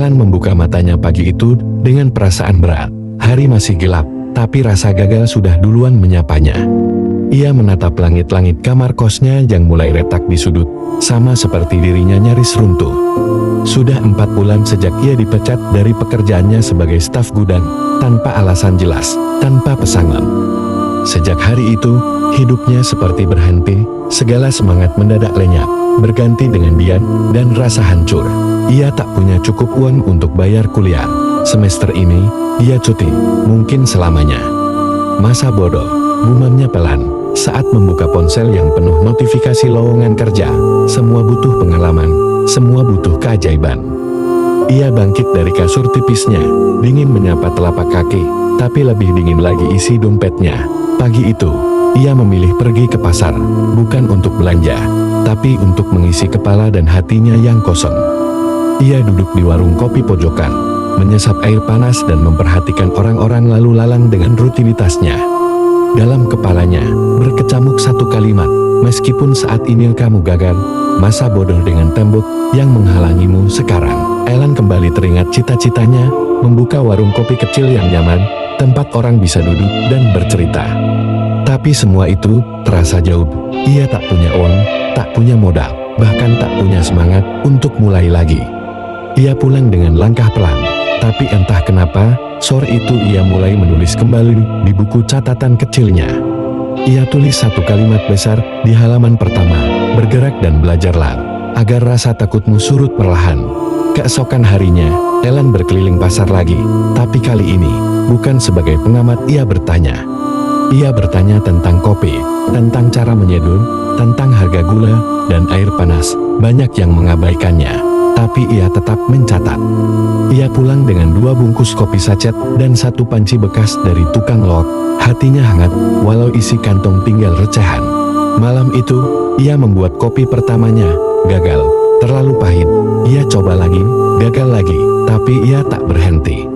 Ellen membuka matanya pagi itu dengan perasaan berat. Hari masih gelap, tapi rasa gagal sudah duluan menyapanya. Ia menatap langit-langit kamar kosnya yang mulai retak di sudut, sama seperti dirinya nyaris runtuh. Sudah 4 bulan sejak ia dipecat dari pekerjaannya sebagai staf gudang, tanpa alasan jelas, tanpa pesangon. Sejak hari itu, hidupnya seperti berhenti, segala semangat mendadak lenyap, berganti dengan diam dan rasa hancur. Ia tak punya cukup uang untuk bayar kuliah. Semester ini, dia cuti, mungkin selamanya. Masa bodoh, gumamnya pelan, saat membuka ponsel yang penuh notifikasi lowongan kerja. Semua butuh pengalaman, semua butuh keajaiban. Ia bangkit dari kasur tipisnya, dingin menyapa telapak kaki, tapi lebih dingin lagi isi dompetnya. Pagi itu, ia memilih pergi ke pasar, bukan untuk belanja, tapi untuk mengisi kepala dan hatinya yang kosong. Ia duduk di warung kopi pojokan, menyesap air panas dan memperhatikan orang-orang lalu lalang dengan rutinitasnya. Dalam kepalanya, berkecamuk satu kalimat, meskipun saat ini kamu gagal, masa bodoh dengan tembok yang menghalangimu sekarang. Ellen kembali teringat cita-citanya, membuka warung kopi kecil yang nyaman, tempat orang bisa duduk dan bercerita. Tapi semua itu terasa jauh. Ia tak punya uang, tak punya modal, bahkan tak punya semangat untuk mulai lagi. Ia pulang dengan langkah pelan, tapi entah kenapa, sore itu ia mulai menulis kembali di buku catatan kecilnya. Ia tulis satu kalimat besar di halaman pertama, bergerak dan belajarlah, agar rasa takutmu surut perlahan. Keesokan harinya, Ellen berkeliling pasar lagi, tapi kali ini, bukan sebagai pengamat ia bertanya. Ia bertanya tentang kopi, tentang cara menyeduh, tentang harga gula, dan air panas. Banyak yang mengabaikannya, tapi ia tetap mencatat. Ia pulang dengan 2 bungkus kopi sachet dan 1 panci bekas dari tukang loak. Hatinya hangat, walau isi kantong tinggal recehan. Malam itu, ia membuat kopi pertamanya, gagal, terlalu pahit. Ia coba lagi, gagal lagi, tapi ia tak berhenti.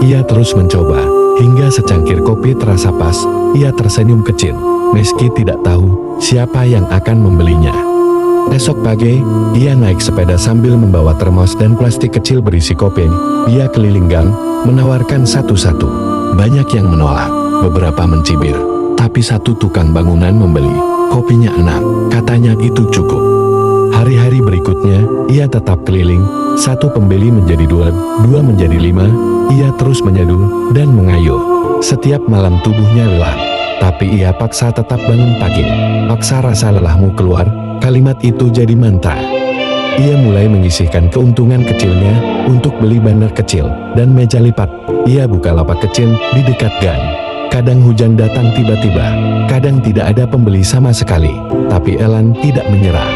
Ia terus mencoba, hingga secangkir kopi terasa pas. Ia tersenyum kecil, meski tidak tahu siapa yang akan membelinya. Esok pagi, ia naik sepeda sambil membawa termos dan plastik kecil berisi kopi. Dia keliling gang, menawarkan satu-satu. Banyak yang menolak, beberapa mencibir, tapi satu tukang bangunan membeli. Kopinya enak, katanya itu cukup. Hari-hari berikutnya, ia tetap keliling. 1 pembeli menjadi 2, 2 menjadi 5. Ia terus menyeduh dan mengayuh. Setiap malam tubuhnya lelah, tapi ia paksa tetap bangun pagi. Paksa rasa lelahmu keluar. Kalimat itu jadi mantra. Ia mulai menyisihkan keuntungan kecilnya untuk beli banner kecil dan meja lipat. Ia buka lapak kecil di dekat gang. Kadang hujan datang tiba-tiba, kadang tidak ada pembeli sama sekali. Tapi Ellen tidak menyerah.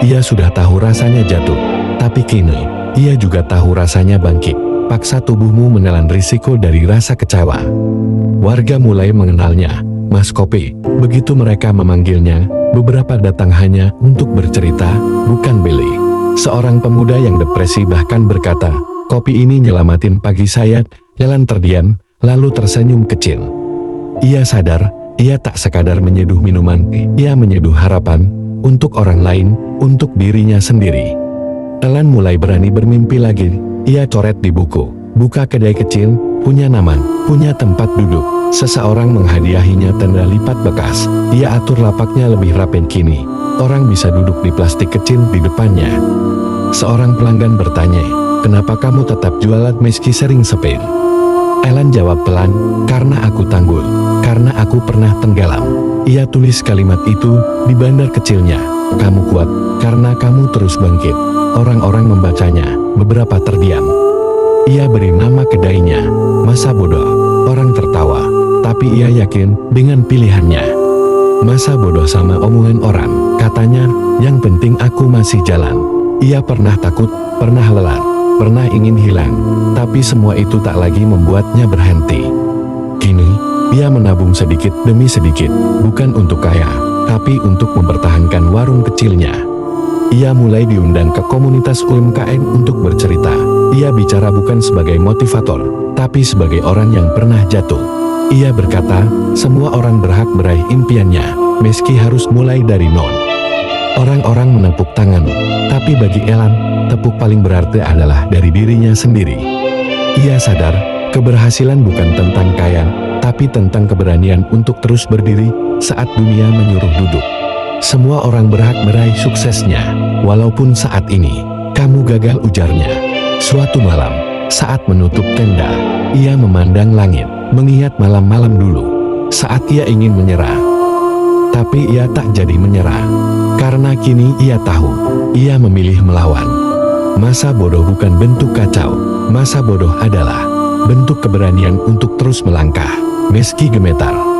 Ia sudah tahu rasanya jatuh, tapi kini ia juga tahu rasanya bangkit. Paksa tubuhmu menelan risiko dari rasa kecewa. Warga mulai mengenalnya, Mas Kopi. Begitu mereka memanggilnya, beberapa datang hanya untuk bercerita, bukan beli. Seorang pemuda yang depresi bahkan berkata, kopi ini nyelamatin pagi saya. Ellen terdiam, lalu tersenyum kecil. Ia sadar, ia tak sekadar menyeduh minuman, ia menyeduh harapan, untuk orang lain, untuk dirinya sendiri. Ellen mulai berani bermimpi lagi. Ia coret di buku, buka kedai kecil, punya nama, punya tempat duduk. Seseorang menghadiahinya tenda lipat bekas. Ia atur lapaknya lebih rapi kini. Orang bisa duduk di plastik kecil di depannya. Seorang pelanggan bertanya, kenapa kamu tetap jualan meski sering sepi? Ellen jawab pelan, karena aku tangguh, karena aku pernah tenggelam. Ia tulis kalimat itu di banner kecilnya. Kamu kuat, karena kamu terus bangkit. Orang-orang membacanya, beberapa terdiam. Ia beri nama kedainya, Masa Bodoh. Orang tertawa, tapi ia yakin dengan pilihannya. Masa bodoh sama omongan orang, katanya, yang penting aku masih jalan. Ia pernah takut, pernah lelah, pernah ingin hilang, tapi semua itu tak lagi membuatnya berhenti. Kini, ia menabung sedikit demi sedikit, bukan untuk kaya, tapi untuk mempertahankan warung kecilnya. Ia mulai diundang ke komunitas UMKM untuk bercerita. Ia bicara bukan sebagai motivator, tapi sebagai orang yang pernah jatuh. Ia berkata, semua orang berhak meraih impiannya, meski harus mulai dari nol. Orang-orang menepuk tangan, tapi Tapi bagi Elan, tepuk paling berarti adalah dari dirinya sendiri. Ia sadar, keberhasilan bukan tentang kaya, tapi tentang keberanian untuk terus berdiri saat dunia menyuruh duduk. Semua orang berhak meraih suksesnya, walaupun saat ini kamu gagal, ujarnya. Suatu malam, saat menutup tenda, ia memandang langit, mengingat malam-malam dulu, saat ia ingin menyerah. Tapi ia tak jadi menyerah, karena kini ia tahu, ia memilih melawan. Masa bodoh bukan bentuk kacau, masa bodoh adalah bentuk keberanian untuk terus melangkah, meski gemetar.